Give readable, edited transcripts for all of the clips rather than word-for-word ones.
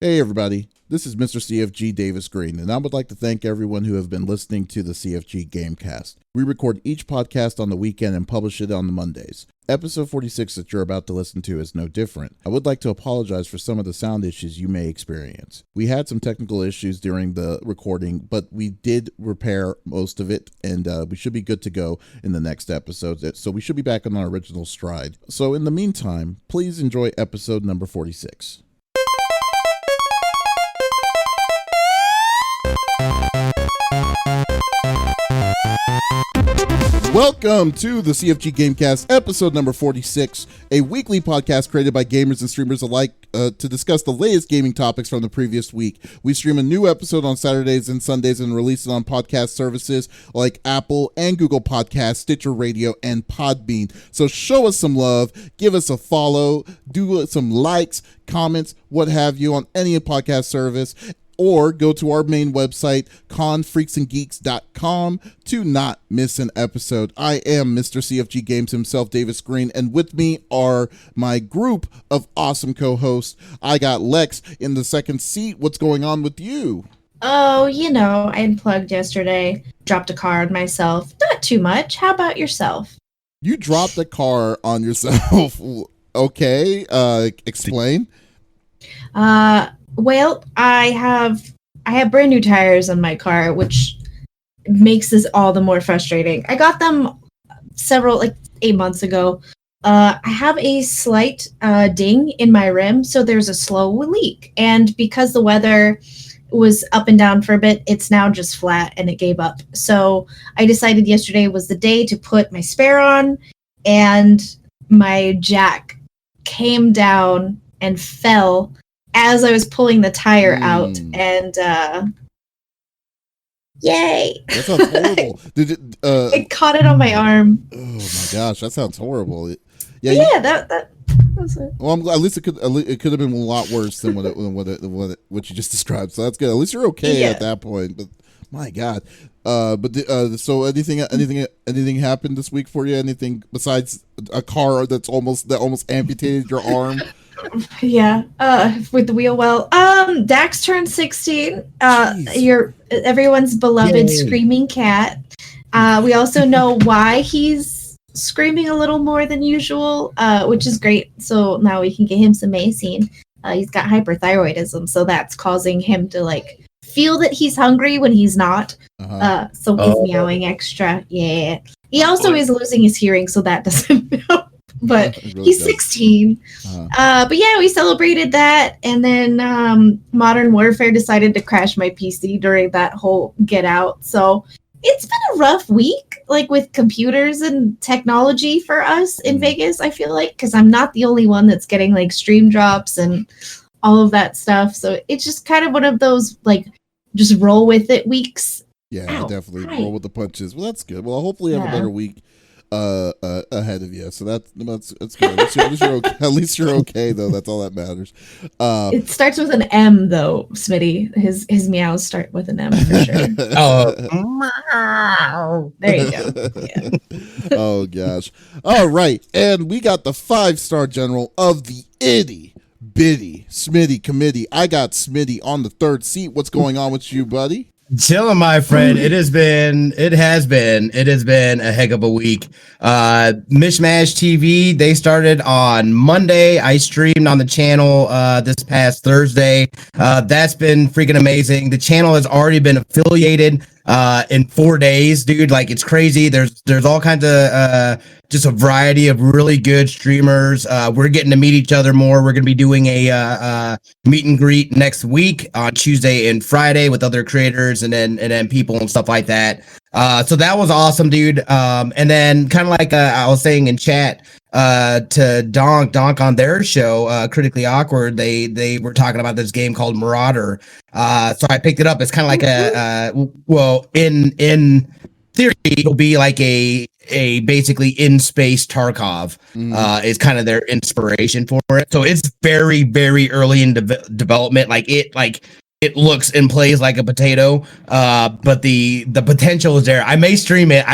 Hey everybody, this is Mr. CFG Davis Green, and I would like to thank everyone who have been listening to the CFG GameCast. We record each podcast on the weekend and publish it on the Mondays. Episode 46 that you're about to listen to is no different. I would like to apologize for some of the sound issues you may experience. We had some technical issues during the recording, but we did repair most of it, and we should be good to go in the next episode, so we should be back on our original stride. So in the meantime, please enjoy episode number 46. Welcome to the CFG GameCast, episode number 46, a weekly podcast created by gamers and streamers alike to discuss the latest gaming topics from the previous week. We stream a new episode on Saturdays and Sundays and release it on podcast services like Apple and Google Podcasts, Stitcher Radio, and Podbean. So show us some love, give us a follow, do some likes, comments, what have you on any podcast service, or go to our main website, confreaksandgeeks.com, to not miss an episode. I am Mr. CFG Games himself, Davis Green, and with me are my group of awesome co-hosts. I got Lex in the second seat. What's going on with you? Oh, I unplugged yesterday, dropped a car on myself. Not too much. How about yourself? You dropped a car on yourself. Okay, explain. Well, I have brand new tires on my car, which makes this all the more frustrating. I got them 8 months ago. I have a slight ding in my rim, so there's a slow leak. And because the weather was up and down for a bit, it's now just flat and it gave up. So I decided yesterday was the day to put my spare on, and my jack came down and fell as I was pulling the tire out, and yay! That sounds horrible. Did it? I caught it on my arm. Oh my gosh, that sounds horrible. That was it. Well, at least it could have been a lot worse than what you just described. So that's good. At least you're okay at that point. But my God, so anything happened this week for you? Anything besides a car that almost amputated your arm? Yeah, with the wheel well. Dax turned 16. Everyone's beloved screaming cat. We also know why he's screaming a little more than usual, which is great. So now we can get him some Macine. He's got hyperthyroidism, so that's causing him to feel that he's hungry when he's not. So he's meowing extra. Yeah. He also is losing his hearing, so that doesn't help. But really he's 16. But yeah, we celebrated that, and then Modern Warfare decided to crash my PC during that whole Get Out. So it's been a rough week, with computers and technology for us in Vegas, I feel like, because I'm not the only one that's getting stream drops and all of that stuff. So it's just kind of one of those just roll with it weeks. Yeah, definitely roll with the punches. Well, that's good. Well, hopefully you have a better week ahead of you, so that's good. At least you're okay though. That's all that matters. It starts with an M though, Smitty. His meows start with an M for sure. There you go. Yeah. Oh gosh. All right, and we got the 5-star general of the itty bitty Smitty committee. I got Smitty on the third seat. What's going on with you, buddy? Chilling, my friend. It has been a heck of a week. Mishmash TV, they started on Monday. I streamed on the channel this past Thursday. That's been freaking amazing. The channel has already been affiliated in 4 days, dude. It's crazy. There's all kinds of just a variety of really good streamers. We're getting to meet each other more. We're going to be doing a meet and greet next week on Tuesday and Friday with other creators and then people and stuff like that. So that was awesome, dude. And then kind of I was saying in chat to Donk on their show, Critically Awkward, they were talking about this game called Marauder. So I picked it up. It's kind of in theory, it'll be a basically in space Tarkov is kind of their inspiration for it. So it's very, very early in development. it looks and plays like a potato, but the potential is there. I may stream it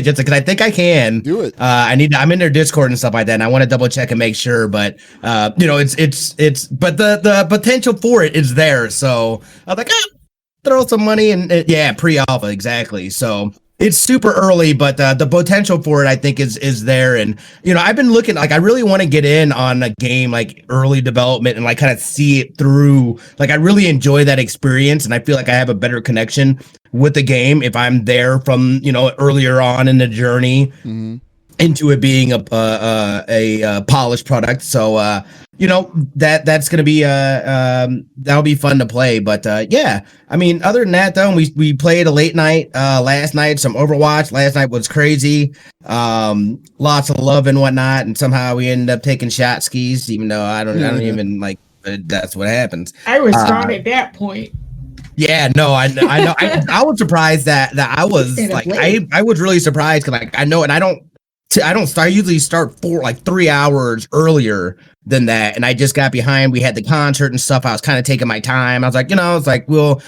just because I think I can do it. I'm in their Discord and stuff like that, and I want to double check and make sure. But but the potential for it is there. So I was like, throw some money and pre-alpha, exactly. So it's super early, but the potential for it, I think, is there. And I've been looking, like, I really want to get in on a game like early development and like kind of see it through. Like, I really enjoy that experience, and I feel like I have a better connection with the game if I'm there from earlier on in the journey into it being a polished product. So that's gonna be that'll be fun to play. But I mean, other than that though, we played a late night last night, some Overwatch. Last night was crazy, lots of love and whatnot, and somehow we ended up taking shot skis, even though I don't even like, that's what happens. I was gone at that point. Yeah, no, I know. I was surprised that I was like, I was really surprised because like I know, and I don't start. I usually start 3 hours earlier than that, and I just got behind. We had the concert and stuff. I was kind of taking my time. I was like, it's like, well,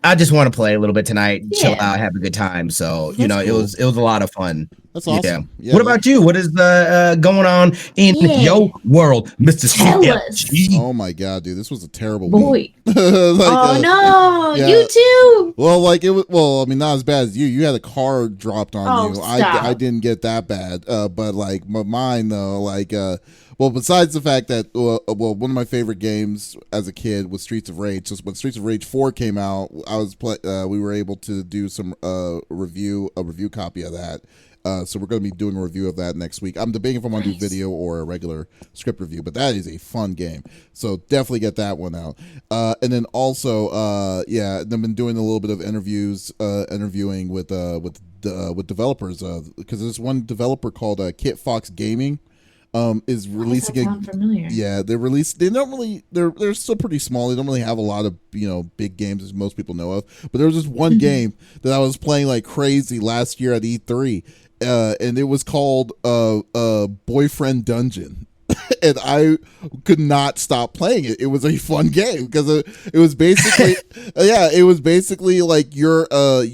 I just want to play a little bit tonight, chill out, have a good time. So That's cool. it was a lot of fun. That's awesome. Yeah. What about you? What is going on in your world, Mr. CFG? Oh my God, dude, this was a terrible boy. week. You too. Well, like it was. Well, I mean, not as bad as you. You had a car dropped on you. Stop. I didn't get that bad. But like mine though, like well, besides the fact that one of my favorite games as a kid was Streets of Rage. So when Streets of Rage 4 came out, we were able to do some review copy of that. So we're going to be doing a review of that next week. I'm debating if I'm going to do video or a regular script review, but that is a fun game. So definitely get that one out. And then also, I've been doing a little bit of interviewing with developers because there's one developer called Kit Fox Gaming. Is releasing sound familiar? Yeah, they're still pretty small. They don't really have a lot of big games as most people know of. But there was this one game that I was playing like crazy last year at E3, and it was called Boyfriend Dungeon. And I could not stop playing it. It was a fun game because it was basically like you're a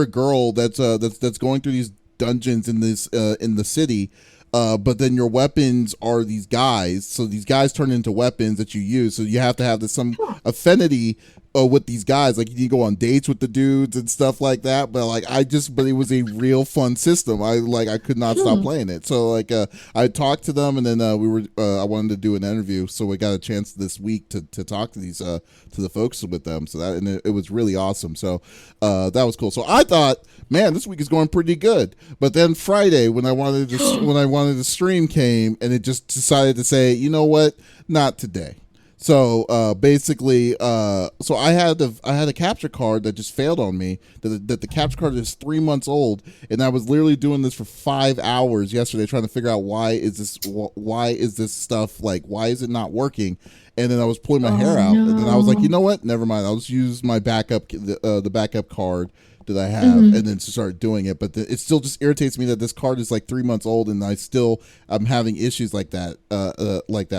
girl that's going through these dungeons in the city. But then your weapons are these guys. So these guys turn into weapons that you use. So you have to have some affinity with these guys. Like you need to go on dates with the dudes and stuff like that. But it was a real fun system. I could not stop playing it. So I talked to them, and then I wanted to do an interview. So we got a chance this week to talk to these to the folks with them. So it was really awesome. So that was cool. So I thought, man, this week is going pretty good. But then Friday, when I wanted to stream came, and it just decided to say, you know what, not today. So basically, so I had a capture card that just failed on me. That the capture card is 3 months old, and I was literally doing this for 5 hours yesterday trying to figure out why is this stuff, like, why is it not working? And then I was pulling my hair out, and then I was like, you know what? Never mind. I'll just use my backup the backup card that I have, and then start doing it. But it still just irritates me that this card is like 3 months old, and I'm having issues like that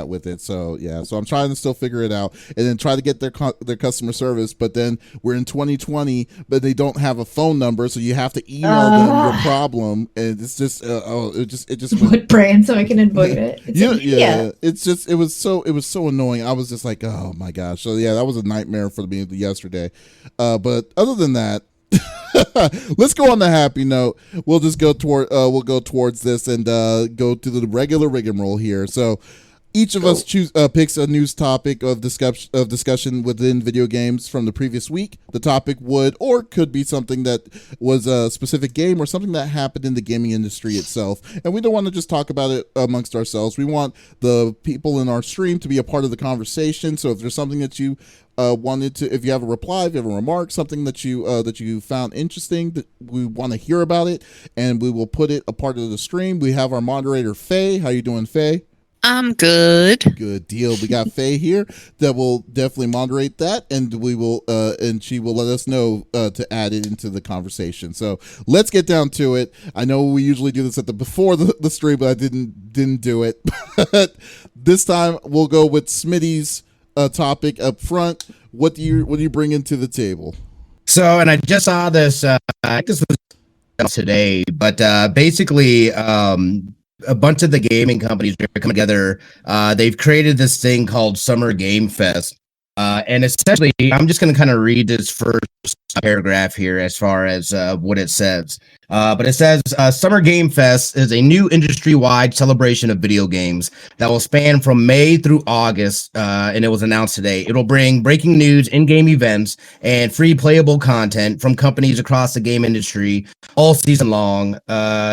with it. So yeah, so I'm trying to still figure it out, and then try to get their customer service. But then we're in 2020, but they don't have a phone number, so you have to email them your problem, and it's just it just what brand so I can avoid it. It was so annoying. I was just like, oh my gosh. So yeah, that was a nightmare for me yesterday. But other than that, let's go on the happy note. We'll just go towards this and go to the regular rigmarole here. So each of us picks a news topic of discussion within video games from the previous week. The topic would or could be something that was a specific game or something that happened in the gaming industry itself. And we don't want to just talk about it amongst ourselves. We want the people in our stream to be a part of the conversation. So if there's something that you if you have a reply, if you have a remark, something that you found interesting, that we want to hear about it, and we will put it a part of the stream. We have our moderator Faye. How you doing, Faye? I'm good. Good deal. We got Faye here that will definitely moderate that, and we will and she will let us know to add it into the conversation. So let's get down to it. I know we usually do this before the stream, but I didn't do it. But this time we'll go with Smitty's topic up front, what do you bring into the table? So, and I just saw this. I think this was today, but basically, a bunch of the gaming companies are coming together. They've created this thing called Summer Game Fest, and essentially, I'm just going to kind of read this first paragraph here as far as what it says. But it says, Summer Game Fest is a new industry-wide celebration of video games that will span from May through August, and it was announced today. It'll bring breaking news, in-game events, and free playable content from companies across the game industry all season long.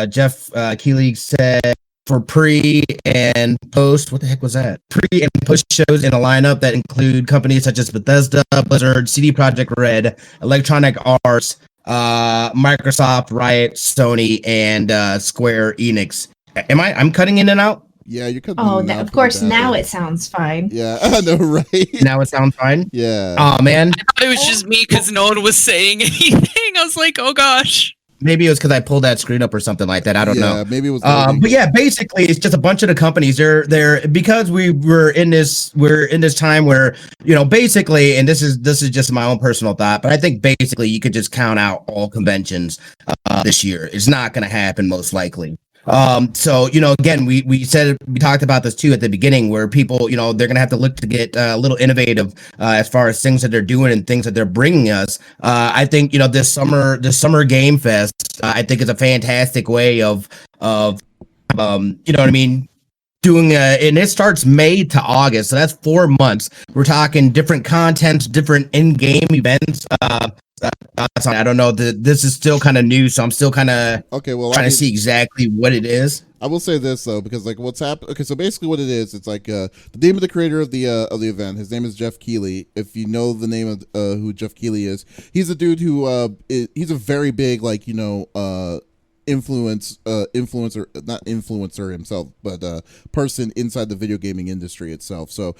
Jeff Keighley said, for pre and post, what the heck was that? Pre and post shows in a lineup that include companies such as Bethesda, Blizzard, CD Projekt Red, Electronic Arts, Microsoft, Riot, Sony, and Square Enix. I'm cutting in and out? Yeah, you're cutting. Oh, of course. Now it sounds fine. Yeah, I know, right? Now it sounds fine. Yeah. Oh man, I thought it was just me because no one was saying anything. I was like, oh gosh. maybe it was because I pulled that screen up or something like that. I don't know. Maybe it was. But yeah, basically, it's just a bunch of the companies. They're because we're in this time where, you know, basically, and this is just my own personal thought, but I think basically you could just count out all conventions this year. It's not going to happen most likely. So, you know, again, we talked about this too at the beginning, where people, you know, they're going to have to look to get a little innovative as far as things that they're doing and things that they're bringing us. I think, you know, this summer game fest, I think is a fantastic way of you know what I mean, doing and it starts May to August, so that's 4 months. We're talking different content, different in-game events. I don't know. This is still kind of new, so I'm still kind of trying to see exactly what it is. I will say this though, because like what's happened. Okay, so basically what it is, it's like the name of the creator of the event. His name is Jeff Keighley. If you know the name of who Jeff Keighley is, he's a dude who he's a very big, like, you know, influencer, not influencer himself, but person inside the video gaming industry itself. So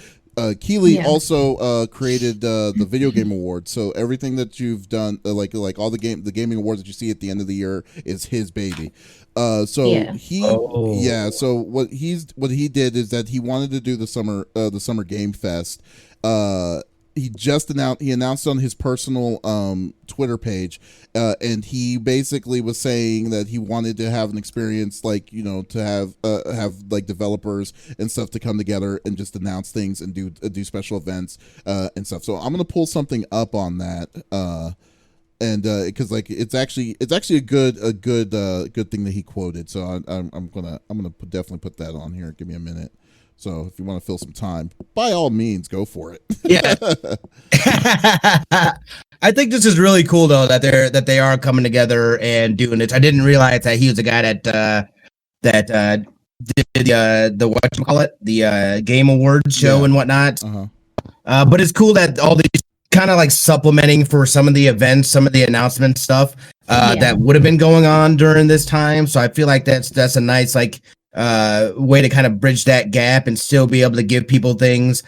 Keighley also created the Video Game Awards. So everything that you've done, like all the gaming awards that you see at the end of the year, is his baby. So what he did is that he wanted to do the summer game fest. He announced on his personal Twitter page, and he basically was saying that he wanted to have an experience, like, you know, to have like developers and stuff to come together and just announce things and do special events and stuff. So I'm gonna pull something up on that, and because like it's actually a good thing that he quoted. So I'm gonna definitely put that on here. Give me a minute. So if you want to fill some time, by all means, go for it. Yeah. I think this is really cool though that they are coming together and doing it. I didn't realize that he was the guy that did the whatchamacallit, the Game Awards show and whatnot. But it's cool that all these kind of like supplementing for some of the events, some of the announcement stuff that would have been going on during this time. So I feel like that's a nice like way to kind of bridge that gap and still be able to give people things,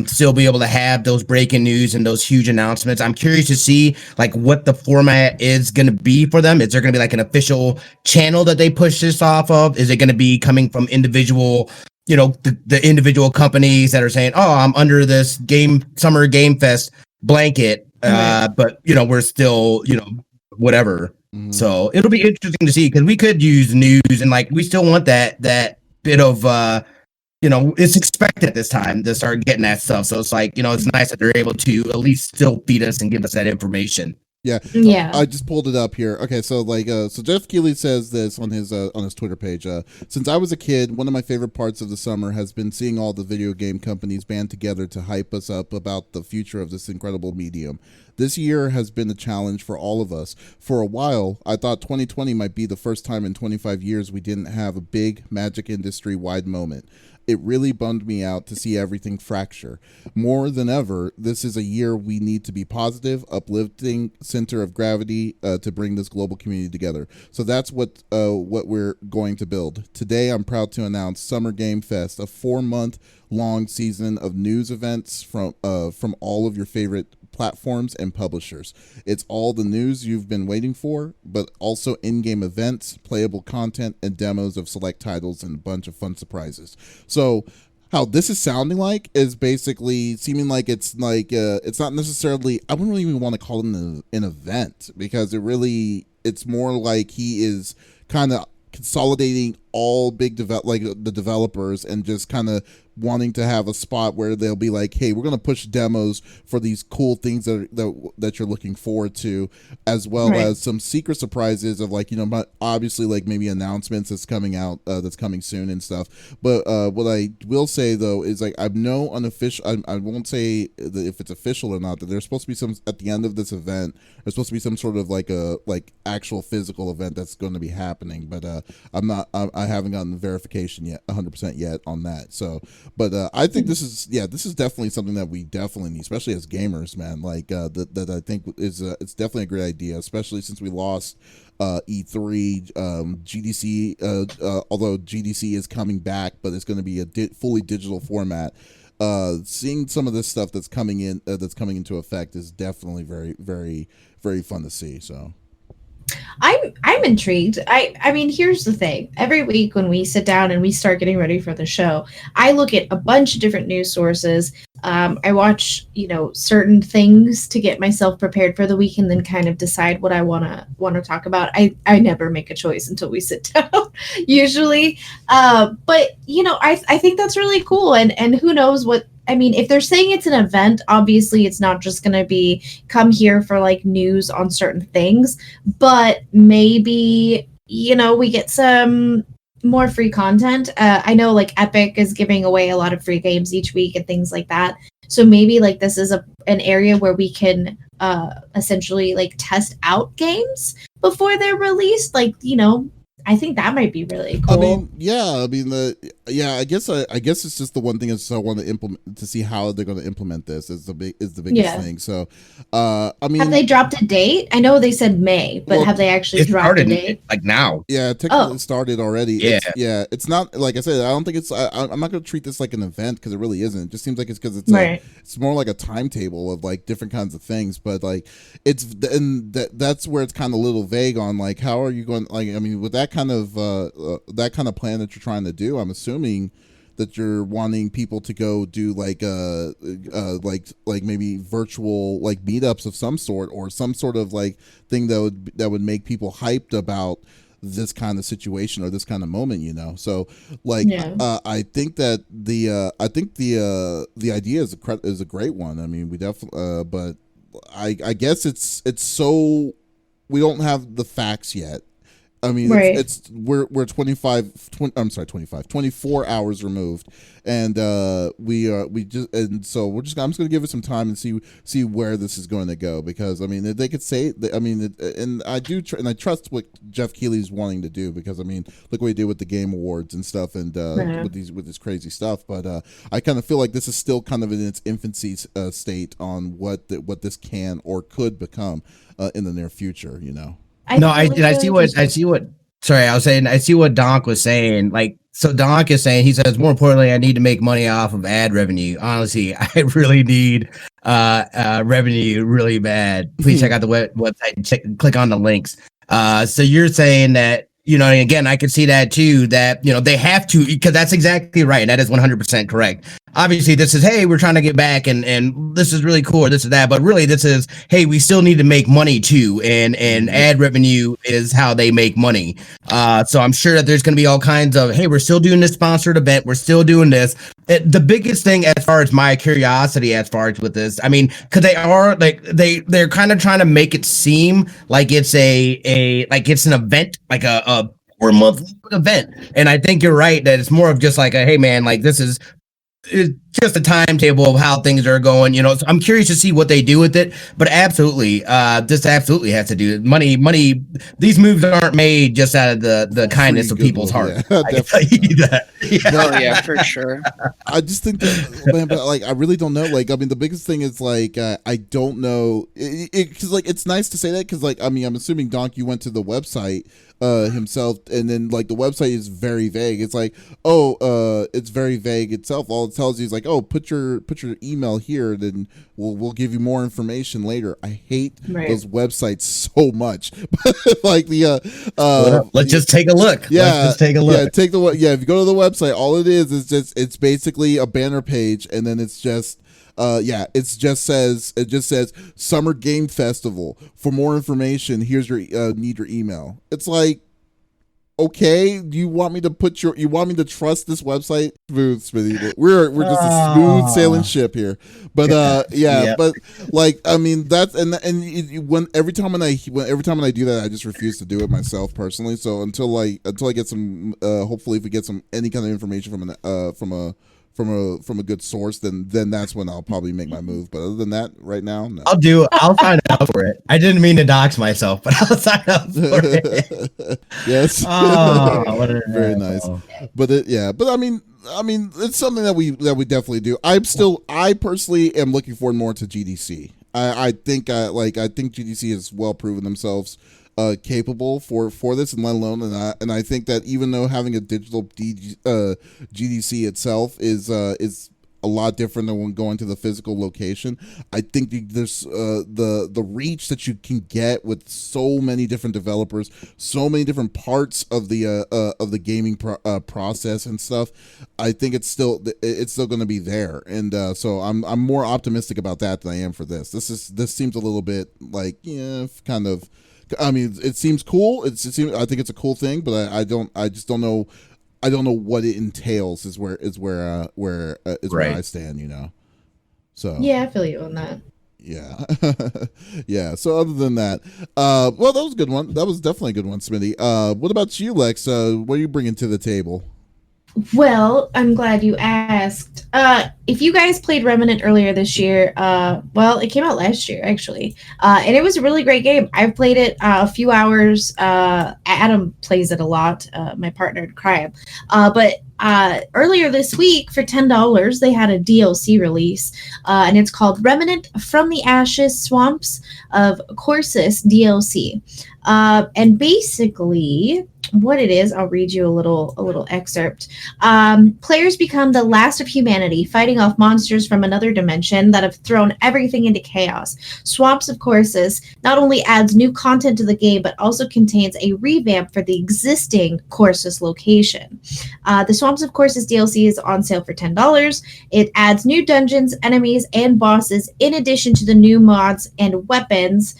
still be able to have those breaking news and those huge announcements. I'm curious to see like what the format is going to be for them. Is there going to be like an official channel that they push this off of? Is it going to be coming from individual, you know, the individual companies that are saying, oh, I'm under this summer game fest blanket, but you know, we're still, you know, whatever. So it'll be interesting to see, because we could use news and like we still want that bit of you know, it's expected at this time to start getting that stuff. So it's like, you know, it's nice that they're able to at least still feed us and give us that information. Yeah. I just pulled it up here. Okay, so like so Jeff Keighley says this on his Twitter page. Since I was a kid, one of my favorite parts of the summer has been seeing all the video game companies band together to hype us up about the future of this incredible medium. This year has been a challenge for all of us. For a while, I thought 2020 might be the first time in 25 years we didn't have a big magic industry-wide moment. It really bummed me out to see everything fracture. More than ever, this is a year we need to be positive, uplifting center of gravity to bring this global community together. So that's what we're going to build. Today, I'm proud to announce Summer Game Fest, a 4-month long season of news events from all of your favorite platforms and publishers. It's all the news you've been waiting for, but also in-game events, playable content, and demos of select titles, and a bunch of fun surprises. So how this is sounding like is basically seeming like it's not necessarily, I wouldn't even want to call it an event, because it's more like he is kind of consolidating all big the developers, and just kind of wanting to have a spot where they'll be like, hey, we're going to push demos for these cool things that you're looking forward to, as well as some secret surprises of obviously maybe announcements that's coming out, that's coming soon and stuff. But what I will say though is I've no unofficial, I won't say that if it's official or not, that there's supposed to be some at the end of this event. There's supposed to be some sort of actual physical event that's going to be happening, but I haven't gotten the verification yet, 100% yet on that. So. But I think this is definitely something that we definitely need, especially as gamers, man. That I think is it's definitely a great idea, especially since we lost E3, GDC. Although GDC is coming back, but it's going to be a fully digital format. Seeing some of this stuff that's coming into effect is definitely very, very, very fun to see. So. I'm intrigued. I mean, here's the thing. Every week when we sit down and we start getting ready for the show, I look at a bunch of different news sources. I watch, certain things to get myself prepared for the week, and then kind of decide what I want to talk about. I never make a choice until we sit down, usually. But I think that's really cool, and who knows what. I mean, if they're saying it's an event, obviously it's not just going to be come here for news on certain things, but maybe, we get some more free content. I know Epic is giving away a lot of free games each week and things like that. So maybe this is an area where we can essentially test out games before they're released. I think that might be really cool. I guess it's just the one thing is I want to implement to see how they're going to implement this is the biggest thing. So, have they dropped a date? I know they said May, but have they actually dropped a date? Now? Yeah, technically it started already. It's not like I said. I don't think it's. I'm not going to treat this like an event because it really isn't. It just seems like it's because it's it's more like a timetable of different kinds of things. But that's where it's kind of a little vague on how are you going? With that kind of plan that you're trying to do, I'm assuming that you're wanting people to go do maybe virtual meetups of some sort, or some sort of thing that would make people hyped about this kind of situation or this kind of moment, so I think that the idea is a great one. I mean, we definitely but I guess it's so we don't have the facts yet. I mean, we're 24 hours removed, and I'm just going to give it some time and see where this is going to go, because they could say and I trust what Jeff Keighley's wanting to do, because look what he did with the Game Awards and stuff, and with this crazy stuff, but I kind of feel like this is still kind of in its infancy state on what this can or could become in the near future, I see what Donk was saying. So Donk is saying, he says, more importantly, I need to make money off of ad revenue. Honestly, I really need revenue really bad. Please check out the website and click on the links. So you're saying that, again, I could see that too, that, they have to, because that's exactly right. And that is 100% correct. Obviously, this is, hey, we're trying to get back and this is really cool, or this is that. But really, this is, hey, we still need to make money too. And ad revenue is how they make money. So I'm sure that there's going to be all kinds of, hey, we're still doing this sponsored event. We're still doing this. The biggest thing, as far as my curiosity, as far as with this, because they are they're kind of trying to make it seem like it's it's an event, like a 4-month event. And I think you're right that it's more of just hey man, this is. It's just a timetable of how things are going, so I'm curious to see what they do with it, but absolutely, this absolutely has to do money. These moves aren't made just out of the kindness of people's heart. I can tell you that. Oh yeah, for sure. I just think that, man, but I really don't know. The biggest thing is I don't know, because it's nice to say that, because I'm assuming Donk, you went to the website himself, and then like the website is very vague. It's like, it's very vague itself. All it tells you is like, put your email here, then we'll give you more information later. I hate those websites so much. Like let's just take a look. Yeah, let's just take a look. If you go to the website, all it is it's basically a banner page, and then it's just it just says Summer Game Festival. For more information, here's your need your email. It's like, okay, do you want me to trust this website? Smooth, Smitty. We're just a smooth sailing ship here. But but like, I mean, that's every time when I do that, I just refuse to do it myself personally. So until I get some hopefully if we get any kind of information from a good source, then that's when I'll probably make my move. But other than that, right now, no. I'll sign up for it. I didn't mean to dox myself, but I'll sign up for it. Yes. Oh, very nice. But I mean, it's something that we definitely do. I personally am looking forward more to GDC. I think GDC has well proven themselves capable for this, and let alone, and I think that even though having a digital GDC itself is a lot different than when going to the physical location, I think there's the reach that you can get with so many different developers, so many different parts of the gaming process and stuff. I think it's still going to be there, and so I'm more optimistic about that than I am for this. This seems a little bit like kind of. I mean, it seems cool. I think it's a cool thing, but I just don't know. I don't know what it entails. Is where I stand. So yeah, I feel you on that. Yeah, yeah. So other than that, well, that was a good one. That was definitely a good one, Smitty. What about you, Lex? What are you bringing to the table? Well, I'm glad you asked. If you guys played Remnant earlier this year, well, it came out last year, actually. And it was a really great game. I've played it a few hours. Adam plays it a lot, my partner in crime. But earlier this week, for $10, they had a DLC release, and it's called Remnant from the Ashes Swamps of Corsus DLC. And basically, what it is, I'll read you a little excerpt. Players become the last of humanity, fighting off monsters from another dimension that have thrown everything into chaos. Swamps of Corsus not only adds new content to the game, but also contains a revamp for the existing Corsus location. The Swamps of Corsus DLC is on sale for $10. It adds new dungeons, enemies, and bosses in addition to the new mods and weapons.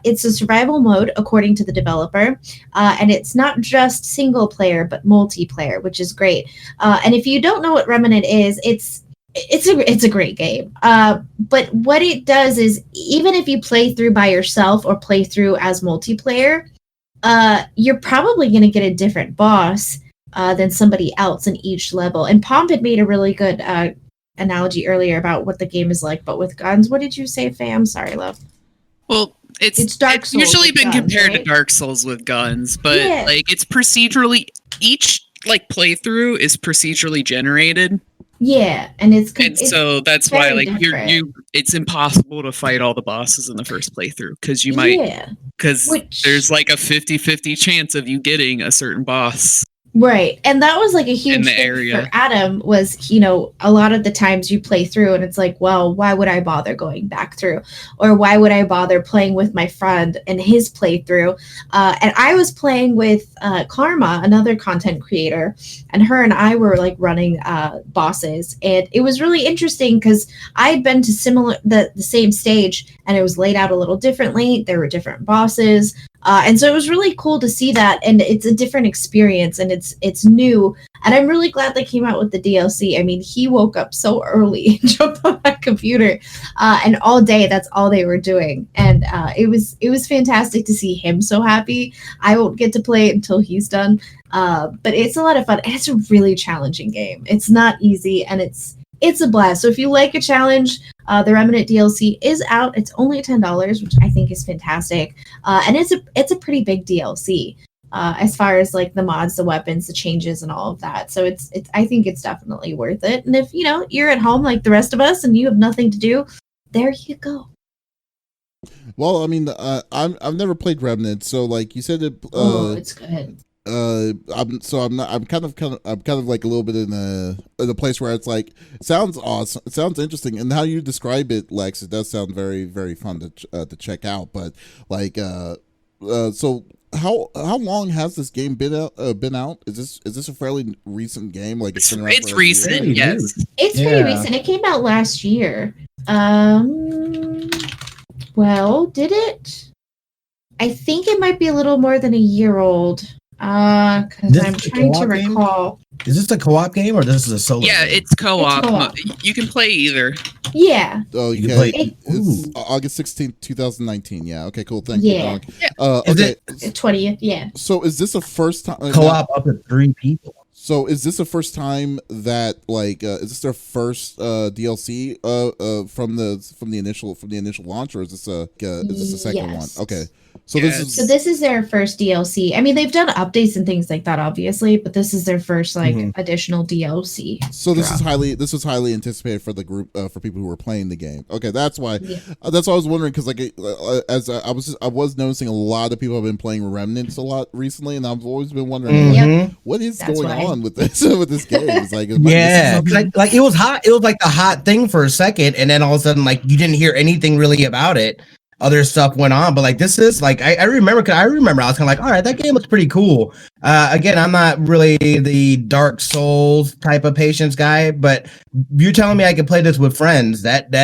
It's a survival mode, according to the developer, and it's not just single player but multiplayer, which is great. And if you don't know what Remnant is, it's a great game. But what it does is, even if you play through by yourself or play through as multiplayer, you're probably going to get a different boss than somebody else in each level. And Pomp had made a really good analogy earlier about what the game is like, but with guns. What did you say, Fam? Sorry, love. Well, it's Dark Souls usually been guns, compared right? to Dark Souls with guns, but like it's procedurally, each like playthrough is procedurally generated. Yeah, and so that's why like it's impossible to fight all the bosses in the first playthrough, because you might there's like a 50-50 chance of you getting a certain boss. Right. And that was like a huge thing area for Adam was, a lot of the times you play through and it's like, well, why would I bother going back through? Or why would I bother playing with my friend and his playthrough? And I was playing with Karma, another content creator, and her and I were like running bosses. And it was really interesting because I had been to the same stage, and it was laid out a little differently. There were different bosses. And so it was really cool to see that, and it's a different experience, and it's new, and I'm really glad they came out with the DLC. I mean, he woke up so early and jumped on my computer, and all day that's all they were doing, and it was fantastic to see him so happy. I won't get to play it until he's done, but it's a lot of fun, and it's a really challenging game. It's not easy, and it's a blast. So if you like a challenge, the Remnant DLC is out. It's only $10, which I think is fantastic. And it's a pretty big DLC as far as like the mods, the weapons, the changes, and all of that. So it's I think it's definitely worth it. And if you're at home like the rest of us and you have nothing to do, there you go. Well, I mean, I've never played Remnant, so like you said, it's good. I'm kind of like a little bit in a place where it's like it sounds awesome, it sounds interesting, and how you describe it, Lex, it does sound very very fun to check out. But like, so how long has this game been out? Is this a fairly recent game? Like it's been around it's recent, yes. It's pretty recent. It came out last year. Well, did it? I think it might be a little more than a year old. Because I'm trying to recall. Is this a co-op game or this is a solo? Yeah, game? it's co-op. It's co-op. You can play either. Yeah. Oh, you can play. It's August 16th, 2019. Yeah. Okay. Cool. Thank you. Yeah. Okay. 20th. Yeah. So is this a first time co-op up to 3 people? So is this the first time that like is this their first DLC from the initial launch, or is this a second one? Okay. So this is their first DLC. I mean, they've done updates and things like that, obviously, but this is their first additional DLC. So this was highly anticipated for the group for people who were playing the game. Okay, that's why I was wondering, because like as I was noticing a lot of people have been playing Remnants a lot recently, and I've always been wondering what is going on with this game. It's like like it was hot. It was like the hot thing for a second, and then all of a sudden like you didn't hear anything really about it. Other stuff went on, but like this is like I remember I was kind of like, all right, that game looks pretty cool. Again, I'm not really the Dark Souls type of patience guy, but you're telling me I can play this with friends. That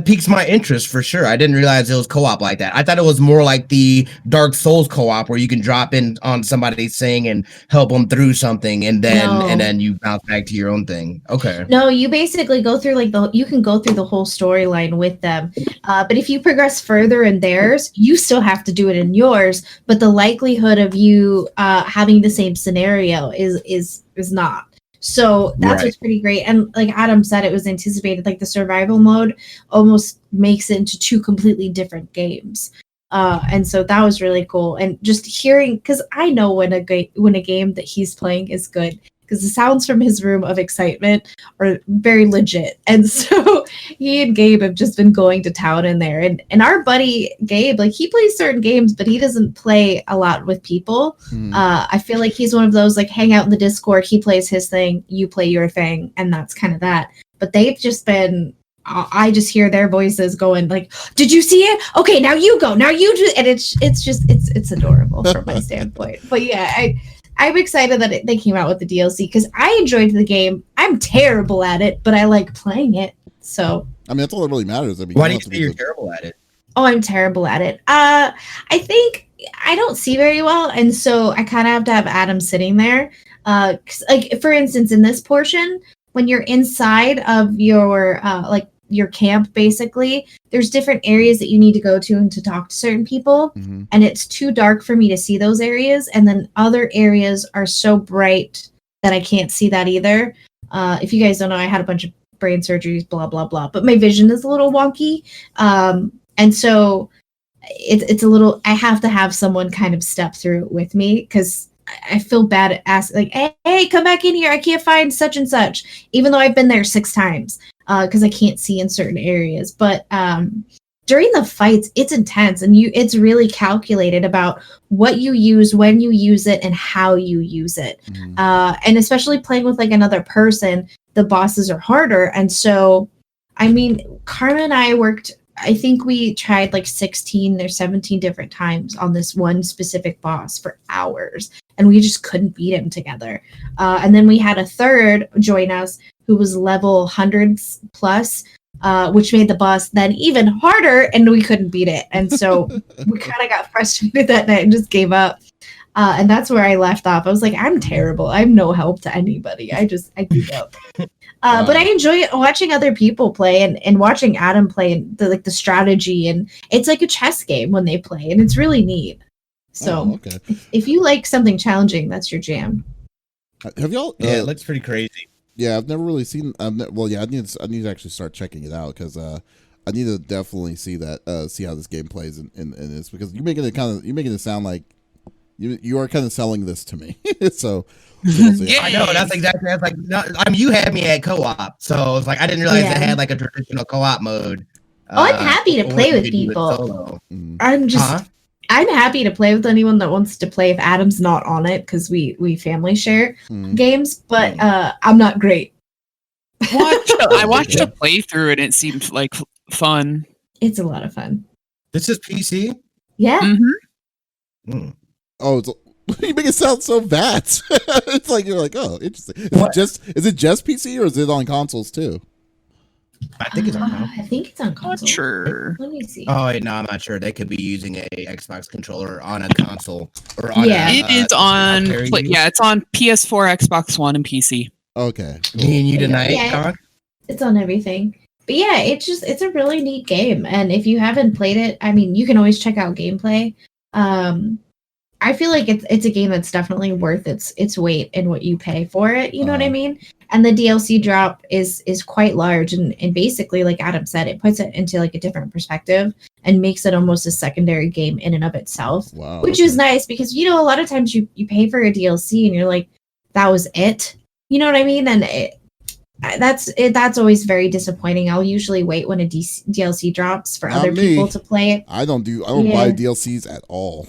piques my interest for sure. I didn't realize it was co-op like that. I thought it was more like the Dark Souls co-op where you can drop in on somebody's thing and help them through something, and then you bounce back to your own thing. Okay. No, you basically go through you can go through the whole storyline with them. But if you progress further in theirs, you still have to do it in yours. But the likelihood of you having the same scenario is not. So that's what's pretty great. And like Adam said, it was anticipated, like the survival mode almost makes it into 2 completely different games. And so that was really cool. And just hearing, because I know when a game that he's playing is good, because the sounds from his room of excitement are very legit. And so he and Gabe have just been going to town in there. And our buddy Gabe, like he plays certain games, but he doesn't play a lot with people. I feel like he's one of those, like, hang out in the Discord, he plays his thing, you play your thing, and that's kind of that. But they've just been, I just hear their voices going like, did you see it? Okay, now you go, now you do. And it's adorable from my standpoint. But yeah, I'm excited that they came out with the DLC because I enjoyed the game. I'm terrible at it, but I like playing it. So I mean, that's all that really matters. I mean, why do you think you're terrible at it? Oh, I'm terrible at it. I think I don't see very well, and so I kind of have to have Adam sitting there. 'Cause, like, for instance, in this portion, when you're inside of your your camp, basically, there's different areas that you need to go to and to talk to certain people, and it's too dark for me to see those areas, and then other areas are so bright that I can't see that either. If you guys don't know, I had a bunch of brain surgeries, blah blah blah, but my vision is a little wonky, and so it's a little, I have to have someone kind of step through it with me, because I feel bad at asking, like, hey, come back in here, I can't find such and such, even though I've been there 6 times, because I can't see in certain areas. But during the fights, it's intense, and it's really calculated about what you use, when you use it, and how you use it. And especially playing with like another person, the bosses are harder. And so, I mean, Karma and I worked, I think we tried like 16 or 17 different times on this one specific boss for hours, and we just couldn't beat him together. And then we had a third join us who was level hundreds plus, which made the boss then even harder, and we couldn't beat it. And so we kind of got frustrated that night and just gave up. And that's where I left off. I was like, I'm terrible. I'm no help to anybody. I give up. But I enjoy watching other people play and watching Adam play, and the strategy, and it's like a chess game when they play, and it's really neat. So if you like something challenging, that's your jam. Have y'all? Yeah, it looks pretty crazy. Yeah, I've never really seen. Well, yeah, I need to actually start checking it out, because I need to definitely see how this game plays in this, because you're making it sound like you are kind of selling this to me. so yeah, I know, that's exactly. That's like, you had me at co-op, so it's like I didn't realize it had like a traditional co-op mode. I'm happy to play with people. I'm happy to play with anyone that wants to play if Adam's not on it because we family share games, but I'm not great. I watched a playthrough and it seemed like fun. It's a lot of fun. This is PC? Yeah. Mm-hmm. Oh, you make it sound so bad. It's like you're like, oh, interesting. Is it just PC or is it on consoles too? I think it's on console. I think it's on console. Not sure. Let me see. Oh wait, no, I'm not sure. They could be using a Xbox controller on a console or on it is on it's on PS4, Xbox One, and PC. Okay. Cool. Me and you tonight, it's on everything. But yeah, it's a really neat game. And if you haven't played it, I mean, you can always check out gameplay. I feel like it's a game that's definitely worth its weight in what you pay for it. You know what I mean? And the DLC drop is quite large, and basically, like Adam said, it puts it into like a different perspective and makes it almost a secondary game in and of itself. Wow, which is nice because a lot of times you pay for a DLC and you're like, that was it. You know what I mean? And that's always very disappointing. I'll usually wait when a DLC drops for other people to play it. I don't buy DLCs at all.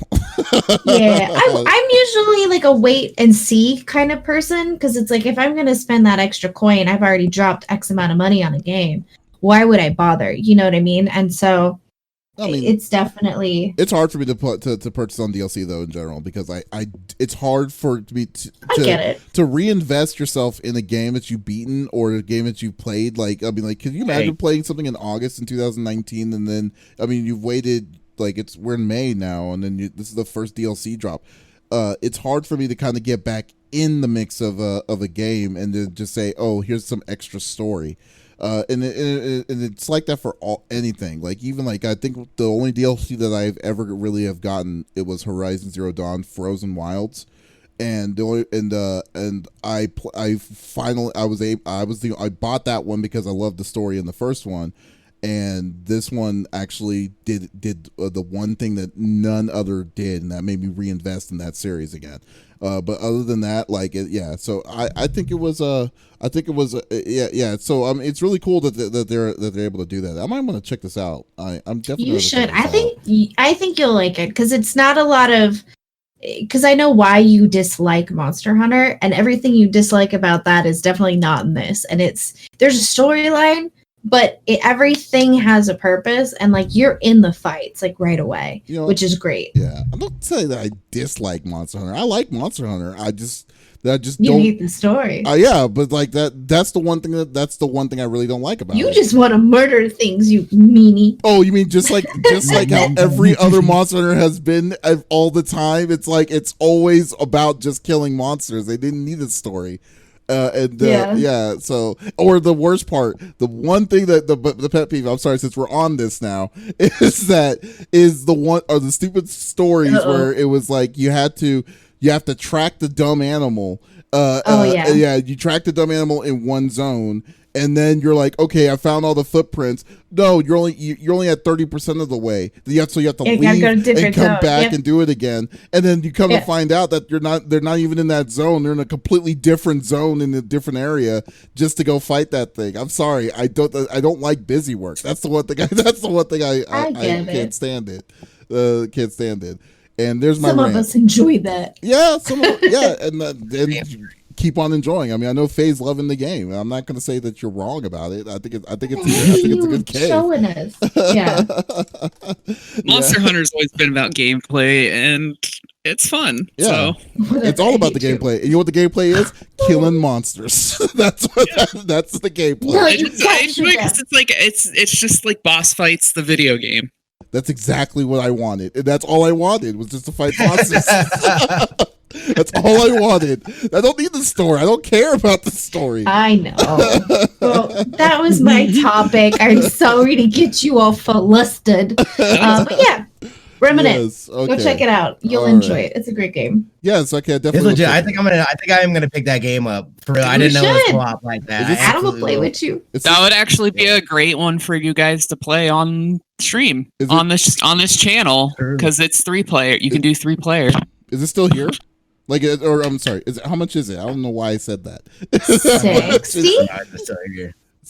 Yeah, I'm usually like a wait and see kind of person because it's like if I'm gonna spend that extra coin, I've already dropped X amount of money on a game. Why would I bother? You know what I mean? And so it's definitely it's hard for me to purchase on DLC though in general because it's hard for me to reinvest yourself in a game that you've beaten or a game that you've played. Like I mean, like can you imagine playing something in August in 2019 and then you've waited we're in May now and then this is the first DLC drop. It's hard for me to kind of get back in the mix of a game and to just say, oh, here's some extra story. And it's like that for anything. Like even like I think the only DLC that I've ever really have gotten it was Horizon Zero Dawn Frozen Wilds, and I bought that one because I loved the story in the first one, and this one actually did the one thing that none other did, and that made me reinvest in that series again. But other than that, so I think it was So it's really cool that they're able to do that. I might want to check this out. I'm definitely. You should. I think you'll like it because it's not a lot of. Because I know why you dislike Monster Hunter, and everything you dislike about that is definitely not in this. And there's a storyline, but everything has a purpose, and like you're in the fights like right away, which is great. Yeah, I'm not saying that I dislike Monster Hunter. I like Monster Hunter. I just you hate the story. Yeah, but like that's the one thing I really don't like about it. You just want to murder things, you meanie. Oh, you mean just like how every other Monster Hunter has been all the time? It's like it's always about just killing monsters. They didn't need a story. So or the worst part, the one thing that the pet peeve, I'm sorry, since we're on this now, is the stupid stories where it was like you have to track the dumb animal. You track the dumb animal in one zone, and then you're like, okay, I found all the footprints. No, you're only at 30% of the way. You have to leave and come back and do it again, and then you come to find out that they're not even in that zone. They're in a completely different zone in a different area just to go fight that thing. I'm sorry, I don't like busy work. That's the one thing I can't stand it. Can't stand it. And there's my some rant. of us enjoy that. Yeah, and keep on enjoying. I mean, I know Faye's loving the game. I'm not going to say that you're wrong about it. I think it's a good game. Showing us, yeah. Monster Hunter's always been about gameplay, and it's fun. Yeah, so it's all about the gameplay. And you know what the gameplay is? Killing monsters. That's the gameplay. I enjoy because it's just like boss fights, the video game. That's exactly what I wanted. And that's all I wanted was just to fight bosses. That's all I wanted. I don't need the story. I don't care about the story. I know. Well, that was my topic. I'm sorry to get you all flustered. But yeah, Remnant. Yes, okay. Go check it out. You'll enjoy it. It's a great game. Yes, okay, definitely. It's legit. I think I am gonna pick that game up. For real. I didn't know it was co-op like that. Adam will play with you. That would actually be a great one for you guys to play on stream on this channel because it's 3-player. You can do 3 player. Is it still here? Like, or I'm sorry. How much is it? I don't know why I said that. 60.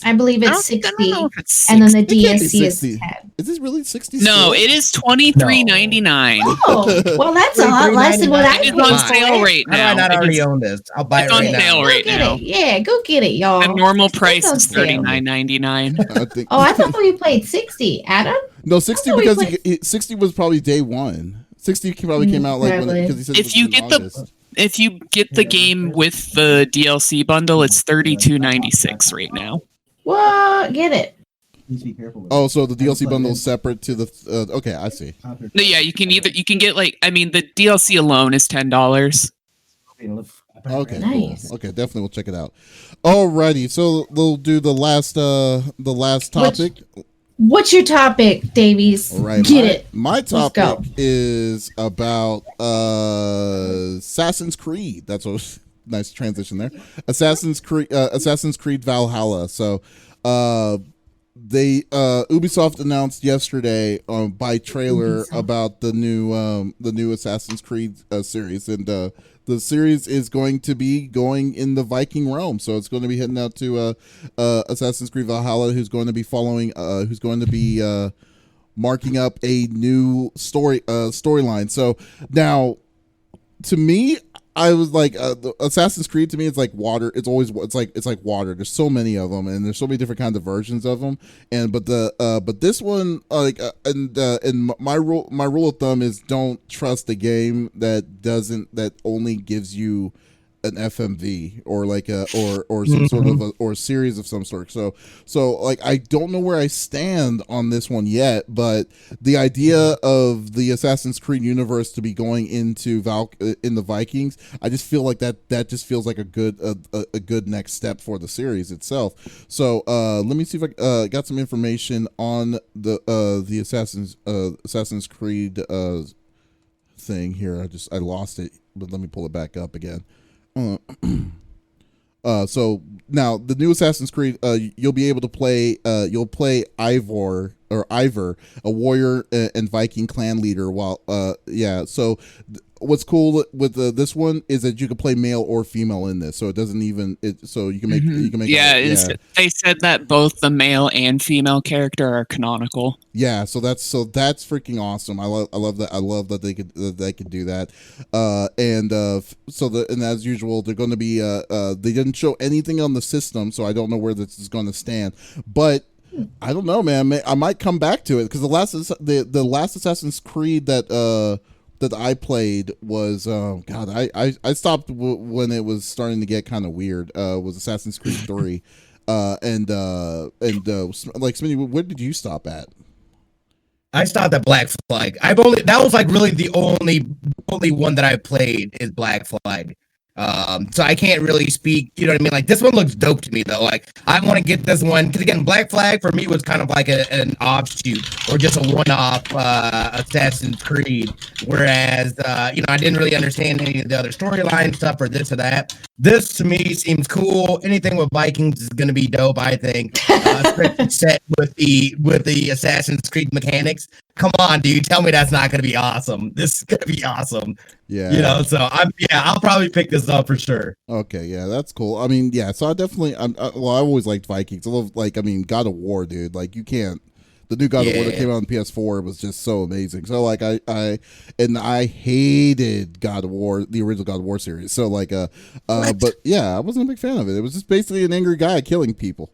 I believe I it's don't 60, know if it's and then 60. the It can't be DSC is 60. 10. Is this really 60? No, still? it is $23.99. Oh, well, that's a lot less than what I It paid is on for sale it. right How do I now. not It already is- own this? I'll buy it It's on right sale now. right Go get now. it. Yeah, go get it, y'all. The normal It's price on is sale. $39.99. I think. Oh, I thought we played 60, Adam. No, 60 I thought we because played- 60 was probably day one. 60 probably came out like when Probably. because he said it If was you in get August. If you get the game with the DLC bundle, it's $32.96 right now. What? Get it. Oh, so the DLC bundle is separate to the. Okay, I see. No, yeah, you can get the DLC alone is $10. Okay, Nice. cool. Okay, definitely we'll check it out. Alrighty, so we'll do the last topic. What's your topic, Davies? All right, Get it. My Let's go. topic is about Assassin's Creed. That's what nice transition there. Assassin's Creed Valhalla. So, Ubisoft announced yesterday by trailer about the new Assassin's Creed series, and the series is going to be going in the Viking realm. So it's going to be heading out to Assassin's Creed Valhalla, who's going to be marking up a new storyline. So now, to me, I was like, the Assassin's Creed to me, it's like water. It's like water. There's so many of them, and there's so many different kinds of versions of them. But this one, and my rule of thumb is don't trust a game that only gives you an FMV or like or some sort of a series of some sort. So like I don't know where I stand on this one yet, but the idea of the Assassin's Creed universe to be going into in the Vikings, I just feel like that just feels like a good next step for the series itself. So let me see if I got some information on the Assassin's Creed thing here. I lost it, but let me pull it back up again. So now the new Assassin's Creed, you'll be able to play. You'll play Ivor, a warrior and Viking clan leader. While So what's cool with this one is that you can play male or female in this. So it doesn't even. So you can make. You can make. They said that both the male and female character are canonical. Yeah, so that's freaking awesome. I love that. I love that they could do that. And as usual, they're going to be. They didn't show anything on the system, so I don't know where this is going to stand. But I don't know, man. I might come back to it because the last Assassin's Creed that I played was I stopped when it was starting to get kind of weird. Was Assassin's Creed 3. Like Smitty, where did you stop at? I stopped at Black Flag. That was like really the only one that I played is Black Flag. So I can't really speak, you know what I mean? Like this one looks dope to me though. Like I want to get this one because again, Black Flag for me was kind of like an offshoot or just a one-off Assassin's Creed. Whereas I didn't really understand any of the other storyline stuff or this or that. This to me seems cool. Anything with Vikings is gonna be dope, I think. Especially set with the Assassin's Creed mechanics. Come on, dude. Tell me that's not gonna be awesome. This is gonna be awesome. Yeah. So I'll probably pick this up for sure. Okay, yeah, that's cool. I mean, yeah, so I definitely I always liked Vikings. I love God of War, dude. Like you can't the new God of War that came out on PS4 was just so amazing. So like I hated God of War, the original God of War series. So like but yeah, I wasn't a big fan of it. It was just basically an angry guy killing people.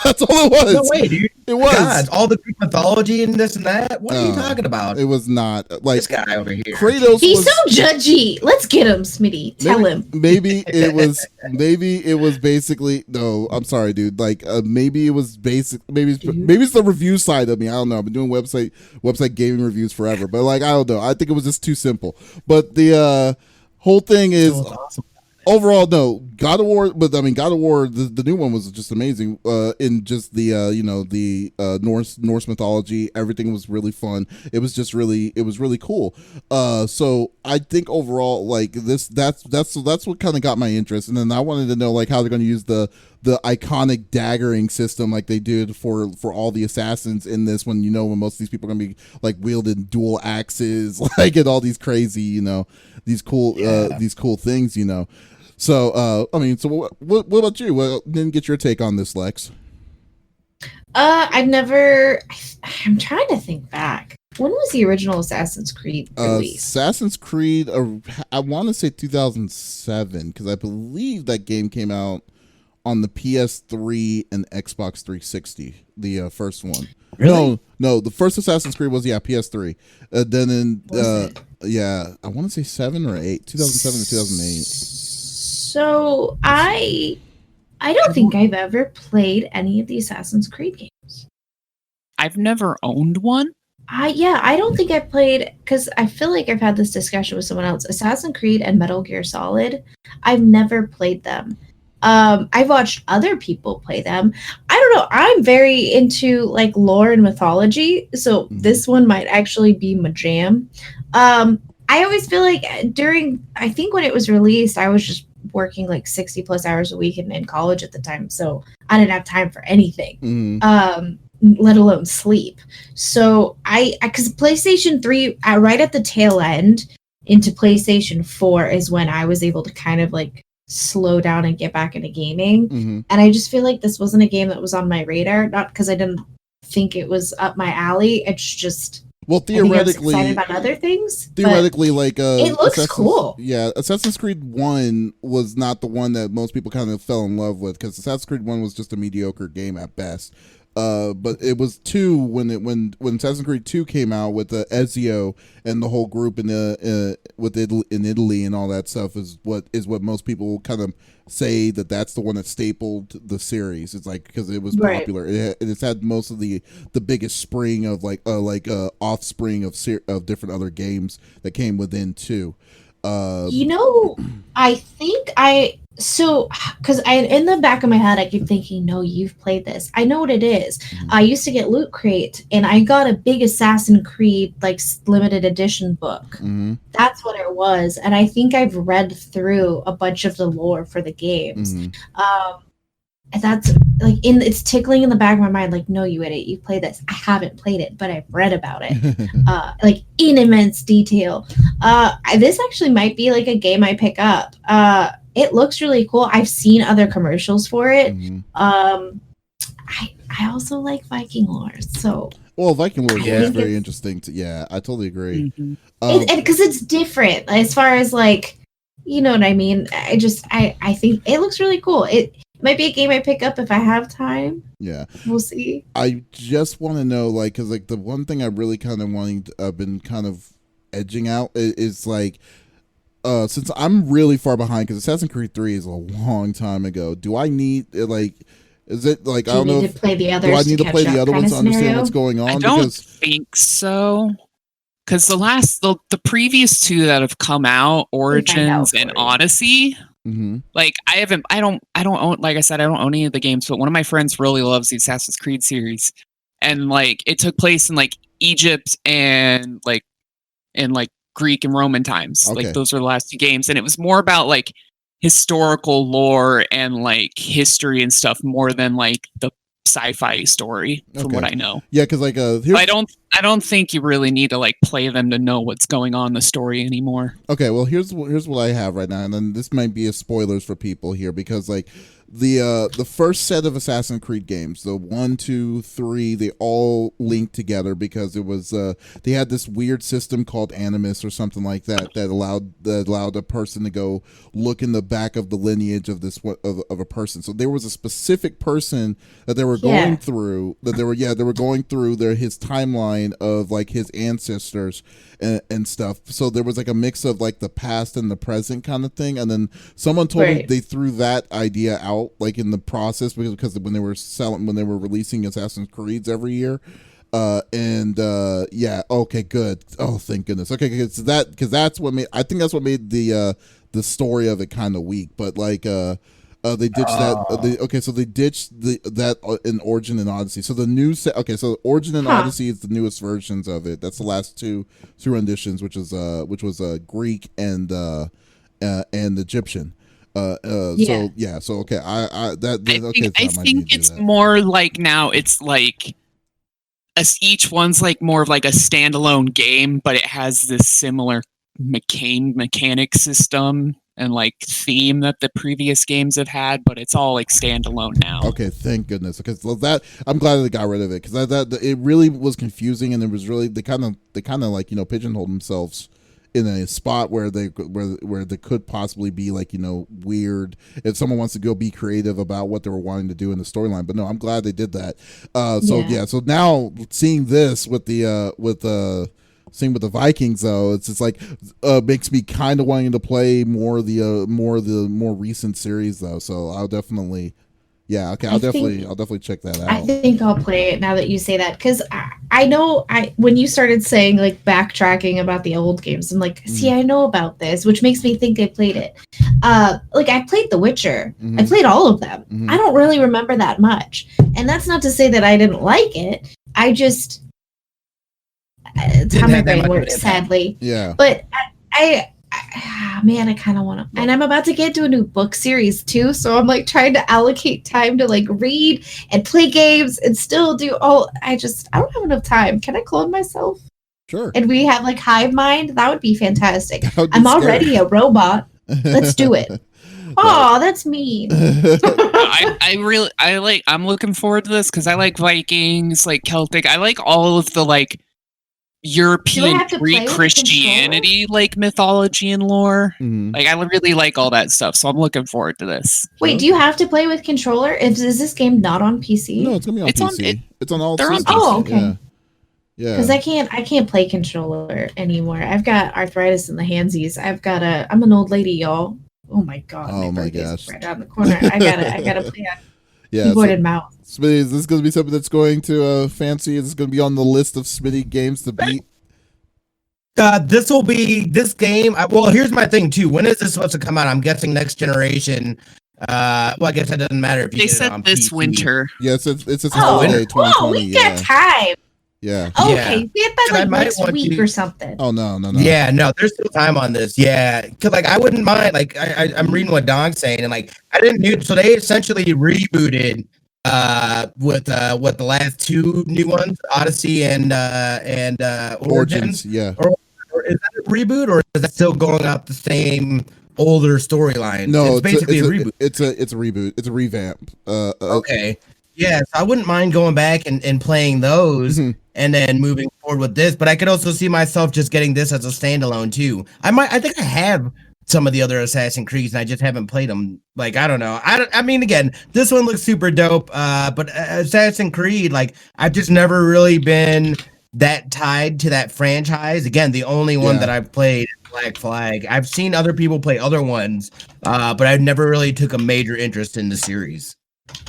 That's all it was. No way, dude. It was. God, all the Greek mythology and this and that. What are you talking about? It was not like this guy over here. Kratos. He's so judgy. Let's get him, Smitty. Tell him. Maybe it was basically no. I'm sorry, dude. Like maybe it was basic. Maybe it's the review side of me. I don't know. I've been doing website gaming reviews forever, but like I don't know. I think it was just too simple. But the whole thing is. Awesome. Overall, no, God of War, but I mean, God of War, the new one was just amazing. In just the Norse mythology, everything was really fun. It was really cool. So I think overall, like that's what kind of got my interest. And then I wanted to know like how they're going to use the iconic daggering system like they did for all the assassins in this one. When most of these people are going to be like wielding dual axes, like and all these crazy, these cool things, So, I mean, so what about you? Well, didn't get your take on this, Lex. I've never. I'm trying to think back. When was the original Assassin's Creed released? Assassin's Creed, I want to say 2007, because I believe that game came out on the PS3 and Xbox 360, the first one. Really? No, the first Assassin's Creed was, PS3. Then I want to say 7 or 8, 2007 to 2008. So I don't think I've ever played any of the Assassin's Creed games. I've never owned one. I don't think I played, because I feel like I've had this discussion with someone else. Assassin's Creed and Metal Gear Solid, I've never played them. I've watched other people play them. I don't know. I'm very into like lore and mythology, so this one might actually be my jam. I always feel like I think when it was released, I was just working like 60 plus hours a week in college at the time, so I didn't have time for anything. Let alone sleep. So because PlayStation 3, right at the tail end into PlayStation 4 is when I was able to kind of like slow down and get back into gaming. And I just feel like this wasn't a game that was on my radar, not because I didn't think it was up my alley. It's just, well, theoretically, I was excited about other things. Theoretically, like it looks cool. Yeah, Assassin's Creed 1 was not the one that most people kind of fell in love with, because Assassin's Creed 1 was just a mediocre game at best. But it was 2 when Assassin's Creed 2 came out with Ezio and the whole group in Italy and all that stuff is what most people kind of say that's the one that stapled the series. It's like, because it was popular. It's had most of the biggest spring of offspring of different other games that came within 2. I think because in the back of my head, I keep thinking, no, you've played this. I know what it is. I used to get Loot Crate, and I got a big Assassin's Creed like limited edition book. That's what it was, and I think I've read through a bunch of the lore for the games. And that's like it's tickling in the back of my mind. Like, no, you idiot, you played this. I haven't played it, but I've read about it, like in immense detail. This actually might be like a game I pick up. It looks really cool. I've seen other commercials for it. I also like Viking lore, so. Well, Viking lore is very interesting. I totally agree. And because it's different as far as like, you know what I mean. I think it looks really cool. It might be a game I pick up if I have time. Yeah, we'll see. I just want to know, like, because like the one thing I really kind of been kind of edging out is like. Since I'm really far behind, because Assassin's Creed 3 is a long time ago, do I need is it like, I don't know, play the others? Do I need to play the other ones to understand what's going on? I don't think so, because the previous 2 that have come out, Origins and Odyssey, like I don't own, like I said, I don't own any of the games, but one of my friends really loves the Assassin's Creed series, and like it took place in like Egypt and like Greek and Roman times. Like those are the last 2 games, and it was more about like historical lore and like history and stuff more than like the sci-fi story, from what I know. Yeah, because like I don't think you really need to like play them to know what's going on in the story anymore. Okay, well here's what I have right now, and then this might be a spoilers for people here, because like the first set of Assassin's Creed games, the 1, 2, 3, they all linked together because it was they had this weird system called Animus or something like that allowed a person to go look in the back of the lineage of this of a person. So there was a specific person that they were going through, that they were going through his timeline of like his ancestors and stuff. So there was like a mix of like the past and the present kind of thing. And then someone told me they threw that idea out like in the process because when they were releasing Assassin's Creeds every year. Okay, good. Oh, thank goodness. Okay, because that's what made, I think that's what made the story of it kind of weak. But like they ditched that. So they ditched that in Origin and Odyssey. So the new set. Okay, so Origin and Odyssey is the newest versions of it. That's the last two renditions, which was Greek and Egyptian. I think it's more like now it's like each one's like more of like a standalone game, but it has this similar mechanic system and like theme that the previous games have had, but it's all like standalone now. Okay, thank goodness, because that I'm glad they got rid of it, because that it really was confusing, and it was really they kind of like pigeonholed themselves in a spot where they could possibly be like weird if someone wants to go be creative about what they were wanting to do in the storyline. But no, I'm glad they did that. So now seeing this with the seeing with the Vikings though, it's just like makes me kind of wanting to play more of the more recent series though. So I'll definitely. Yeah, okay, I'll definitely check that out. I think I'll play it now that you say that, because I know when you started saying like backtracking about the old games, I'm like, see, I know about this, which makes me think I played it. Like I played The Witcher. I played all of them. I don't really remember that much, and that's not to say that I didn't like it. I just it's how my brain works, sadly. Yeah, but man, I kind of want to, and I'm about to get to a new book series too, so I'm like trying to allocate time to like read and play games and still do all. I don't have enough time. Can I clone myself? Sure. And we have like hive mind. That would be fantastic. Would be I'm already a robot. Let's do it. Oh, that's mean. I'm looking forward to this because I like Vikings, like Celtic. I like all of the like European Greek Christianity like mythology and lore. Like I really like all that stuff, so I'm looking forward to this. Wait, do you have to play with controller? Is this game not on PC? No, it's gonna be on PC. It's on all systems. Oh, okay. Yeah. Because I can't play controller anymore. I've got arthritis in the handsies. I'm an old lady, y'all. Oh my god. Oh my gosh. Right down the corner. I gotta play on keyboard and mouse. Smitty, is this going to be something that's going to fancy? Is this going to be on the list of Smitty games to beat? This will be this game. Well, here's my thing too. When is this supposed to come out? I'm guessing next generation. Well, I guess it doesn't matter if you they get said it on this PC. winter. Yes, it's holiday 2020. Oh, we got time. Yeah. Okay, we had that like next week or something. Oh no. Yeah, no, there's still time on this. Yeah, because like I wouldn't mind. Like I'm reading what Don's saying, and like I didn't do. So they essentially rebooted with the last two new ones, Odyssey and Origins. Yeah. Or is that a reboot, or is that still going up the same older storyline? No, it's basically a reboot. It's a reboot. It's a revamp. Okay. Yeah, so I wouldn't mind going back and playing those and then moving forward with this, but I could also see myself just getting this as a standalone too. I think I have some of the other Assassin's Creeds and I just haven't played them. Like, I don't know. I mean, again, this one looks super dope, but Assassin's Creed, like, I've just never really been that tied to that franchise. Again, the only one that I've played is Black Flag. I've seen other people play other ones, but I never really took a major interest in the series.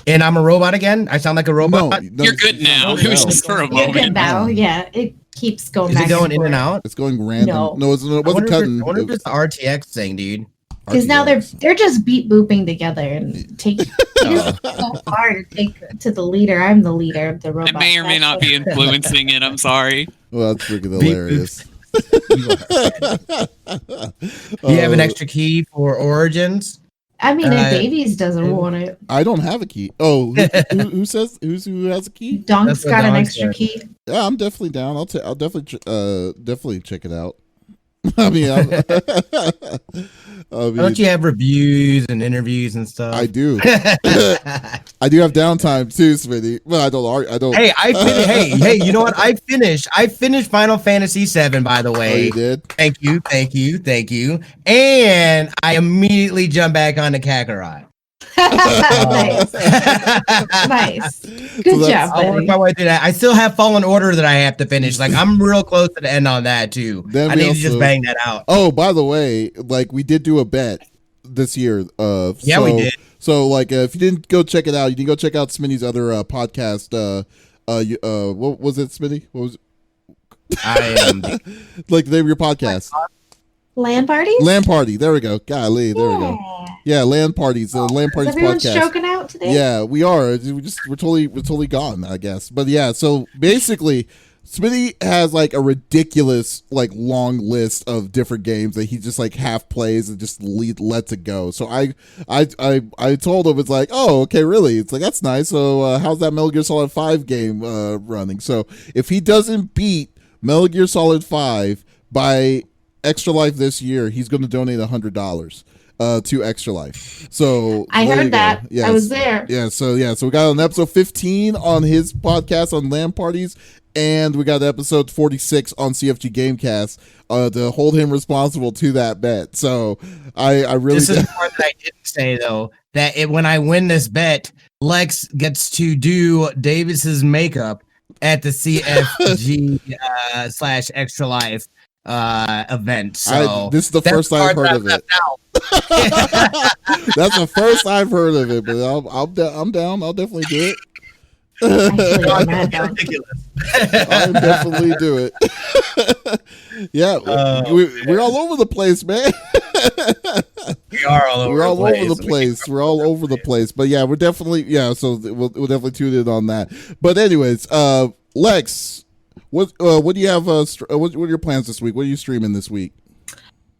And I'm a robot again? I sound like a robot? No, you're good now. It was just for a moment. You're good now, yeah. It keeps going Is back it going in and out? It's going random. No, it wasn't cutting. I wonder if it's the RTX thing, dude. Because now they're just beat booping together and take it is so hard to take to the leader. I'm the leader of the robot. I may or may not be influencing it. I'm sorry. Well, that's freaking hilarious. You have an extra key for Origins? I mean, if Davies doesn't want it. I don't have a key. Oh, who has a key? Donk's got an extra key. Yeah, I'm definitely down. I'll definitely check it out. I mean, don't you have reviews and interviews and stuff? I do. I do have downtime too, Smitty. Well, I don't. Hey, hey, you know what? I finished Final Fantasy VII, by the way. Oh, you did? Thank you. And I immediately jumped back onto Kakarot. Nice. Nice. Good job. I'll work my way through that. I still have Fallen Order that I have to finish. Like, I'm real close to the end on that too. I need to just bang that out. Oh, by the way, like, we did do a bet this year. Yeah, we did. So, like, if you didn't go check it out, you can go check out Smitty's other podcast. What was it, Smitty? What was it? I am like the name of your podcast. Land parties? Land Party. There we go. Golly, there we go. Yeah, Land Parties. Land Parties everyone's podcast. Stroking out today? Yeah, we are. We're totally gone, I guess. But yeah, so basically, Smitty has like a ridiculous like long list of different games that he just like half plays and just lets it go. So I told him, it's like, oh, okay, really? It's like, that's nice. So how's that Metal Gear Solid 5 game running? So if he doesn't beat Metal Gear Solid 5 by Extra Life this year, he's going to donate $100. to Extra Life. So I heard that. Yes. I was there. Yeah. So we got an episode 15 on his podcast on LAN parties, and we got episode 46 on CFG Gamecast to hold him responsible to that bet. So I really. This is the part that I didn't say though. That when I win this bet, Lex gets to do Davis's makeup at the CFG / Extra Life event. So this is the first I've heard of it. That's the first I've heard of it, but I'm down. I'll definitely do it. I'll definitely do it. Yeah, we're all over the place, man. We are all over. We're all over the place. We're all over the place. But yeah, we're definitely So we'll definitely tune in on that. But anyways, Lex, what do you have? What are your plans this week? What are you streaming this week?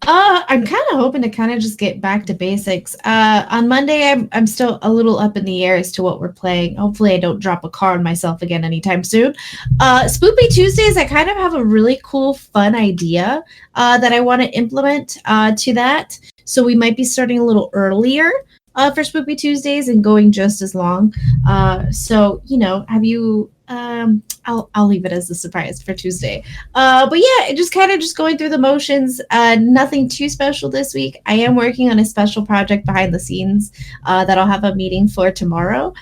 I'm kind of hoping to kind of just get back to basics. On Monday, I'm still a little up in the air as to what we're playing. Hopefully, I don't drop a car on myself again anytime soon. Spoopy Tuesdays, I kind of have a really cool, fun idea that I want to implement to that. So we might be starting a little earlier for Spoopy Tuesdays and going just as long. So have you? I'll leave it as a surprise for Tuesday. But yeah, just going through the motions. Nothing too special this week. I am working on a special project behind the scenes that I'll have a meeting for tomorrow.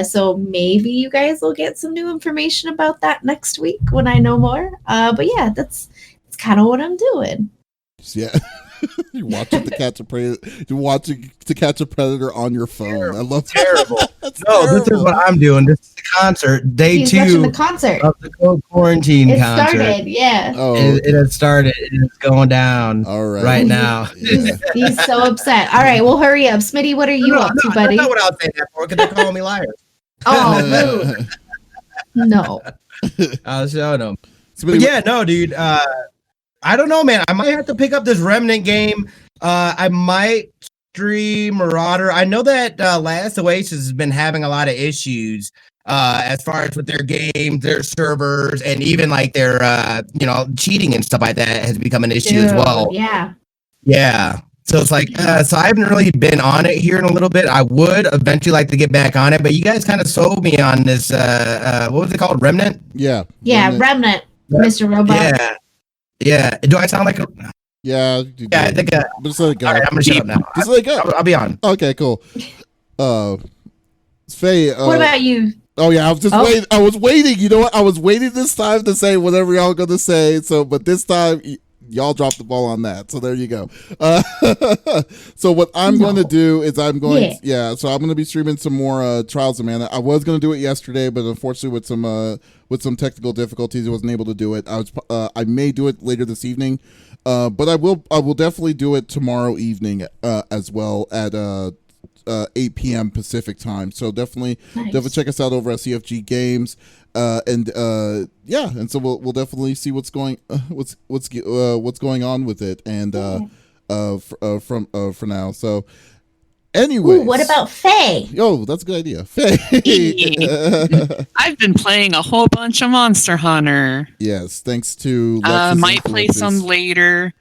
So maybe you guys will get some new information about that next week when I know more. But yeah, that's kind of what I'm doing. Yeah. You're watching to catch a predator. You're watching to catch a predator on your phone. Terrible. I love terrible. That's no, terrible. This is what I'm doing. This is the concert. Day He's 2 watching the concert. of the quarantine It concert. started, yeah. Oh, It has started. It's going down right now. Yeah. He's so upset. All right, well, hurry up. Smitty, what are you up to, buddy? That's not what I was saying that for, because they're calling me liars. Oh, rude. No. I was showing them. But yeah, no, dude. I don't know, man. I might have to pick up this Remnant game. I might stream Marauder. I know that Last Oasis has been having a lot of issues as far as with their games, their servers, and even like their cheating and stuff like that has become an issue as well. Yeah. Yeah. So it's like, so I haven't really been on it here in a little bit. I would eventually like to get back on it, but you guys kind of sold me on this. What was it called? Remnant? Yeah. Yeah, Remnant, Mr. Robot. Yeah. Yeah. Do I sound like a... Yeah. Yeah, I think... Just let it go. All right, I'm going to shut up now. Just let it go. I'll be on. Okay, cool. Faye... what about you? Oh, yeah, I was just waiting. I was waiting. You know what? I was waiting this time to say whatever y'all going to say. So, but this time... Y'all dropped the ball on that, so there you go. So what I'm going to do is I'm going so I'm going to be streaming some more Trials of Mana. I was going to do it yesterday, but unfortunately with some technical difficulties, I wasn't able to do it. I may do it later this evening, but I will definitely do it tomorrow evening as well at 8 p.m. Pacific time. So definitely check us out over at CFG Games. And so we'll definitely see what's going on with it, and for now. So, anyway, what about Faye? Oh, that's a good idea, Faye. I've been playing a whole bunch of Monster Hunter. Yes, thanks to might play some later.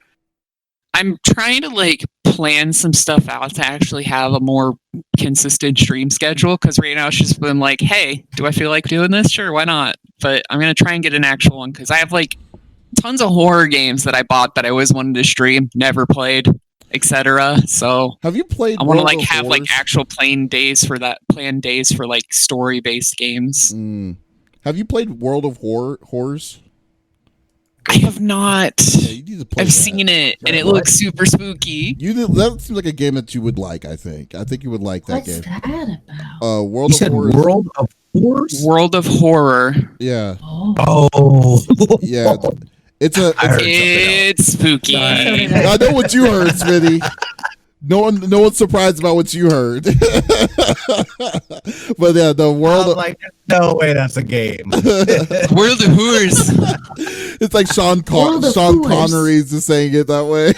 I'm trying to plan some stuff out to actually have a more consistent stream schedule, because right now it's just been like, hey, do I feel like doing this? Sure, why not? But I'm going to try and get an actual one, because I have tons of horror games that I bought that I always wanted to stream, never played, etc. So have you played? I want to have actual planned days for story based games. Have you played World of Horrors? I have not. Yeah, you need to play I've seen it, and it looks super spooky. That seems like a game that you would like. I think you would like that game. What's that about? World of Horrors. World of Horrors? World of Horror. Yeah. Oh. Yeah. It's spooky. I know what you heard, Smitty. No one's surprised about what you heard. But yeah, the world. No way, that's a game. World of Horrors. It's like Sean Connery's just saying it that way.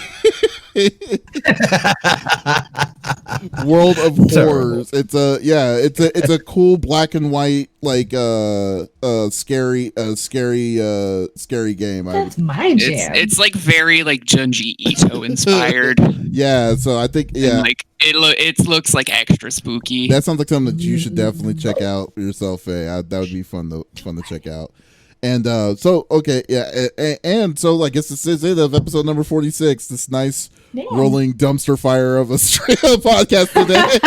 World of Horrors. It's a cool black and white like scary game. That's my jam. It's like very like Junji Ito inspired. Yeah, so I think And, like it looks like extra spooky. that sounds like something that you should definitely check out for yourself, Faye. That would be fun to check out. And so okay, yeah, and so I guess this is it of episode number 46. This nice rolling dumpster fire of a podcast today.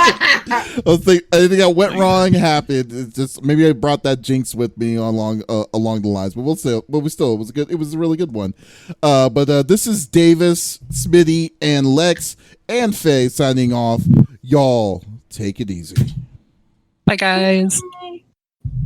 I think I went wrong happened. It's just maybe I brought that jinx with me along the lines, but it was good. It was a really good one. But this is Davis, Smitty, and Lex and Faye signing off. Y'all take it easy. Bye guys.